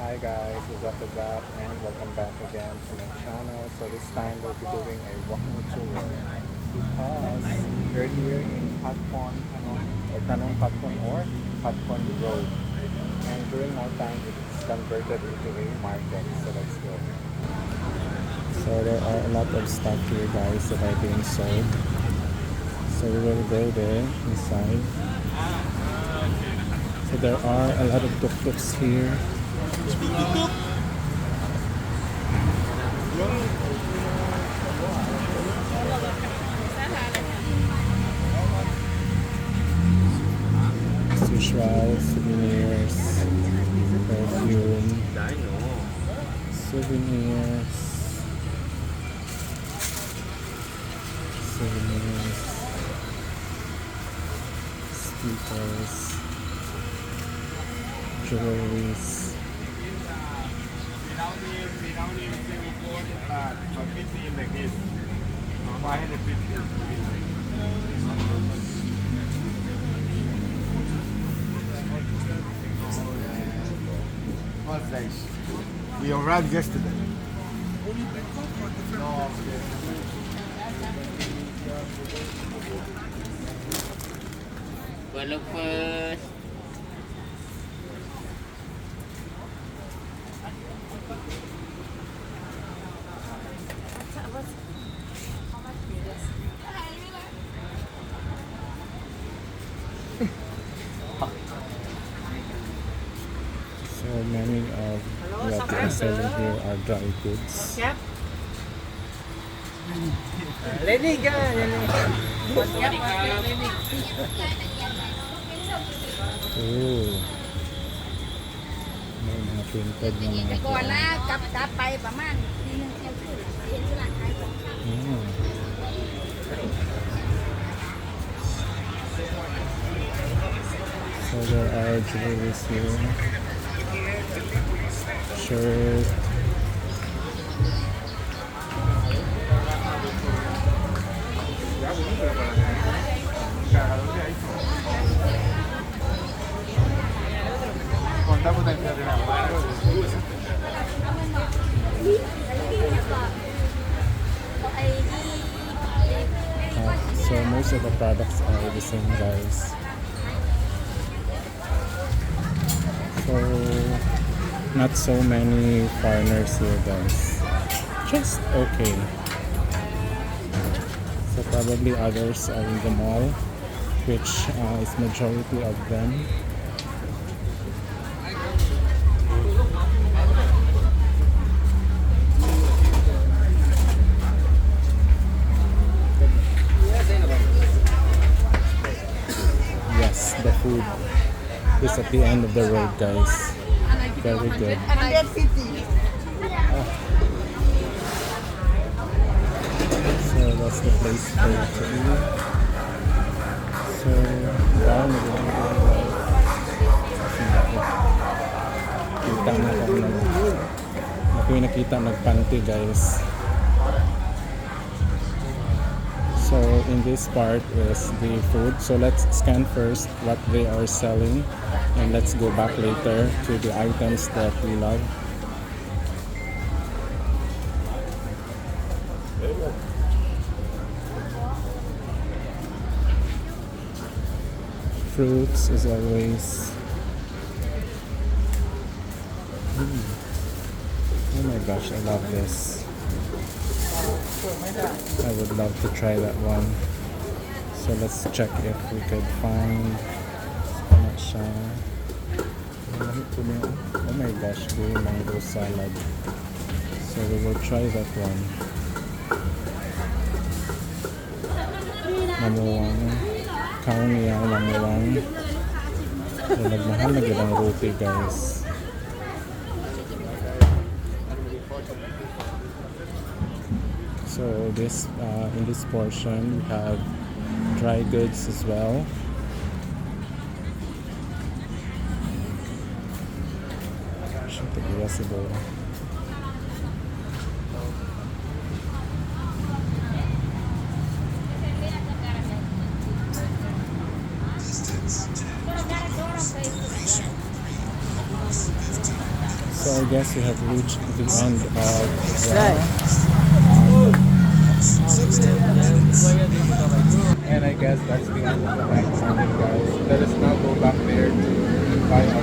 Hi guys, it's up and welcome back again to my channel. So this time we'll be doing a walking tour because earlier in Patpon, Patpon or Patpon Road, and during our time it's converted into a market. So let's go. So there are a lot of stuff here guys that are being sold. So we will go there inside. So there are a lot of tuk-tuks here. As usual, souvenirs, perfume, souvenirs, souvenirs, stickers, jewelries. What's this? We arrived yesterday. Well, first. So many of what they are selling here are dry goods. Yep. Lenny ka, Lenny. Oh, may mga printed na mga ก่อนนะกลับไปประมาณปีนึงเที่ยวคืนเห็นอยู่หลังขายของ Mm. So there are jewelries here. Shirt. So most of the products are the same guys. So not so many foreigners here guys. Just okay. So probably others are in the mall, which is majority of them. Yes, the food is at the end of the road guys. Very good. 150 So that's the place for you to eat. So down kita na kami ako yung nakita nagpanty guys. So in this part is the food. So let's scan first what they are selling and let's go back later to the items that we love. Fruits as always. Oh my gosh, I love this. I would love to try that one. So let's check if we could find oh my gosh, green mango salad. So we will try that one. Mamuwang. Kauniya, mamuwang. So nagmahal na gid ang roti guys. So this in this portion we have dry goods as well. Should be possible. So I guess we have reached the end of the and I guess that's the end of the hike, guys. Let us now go back there to buy our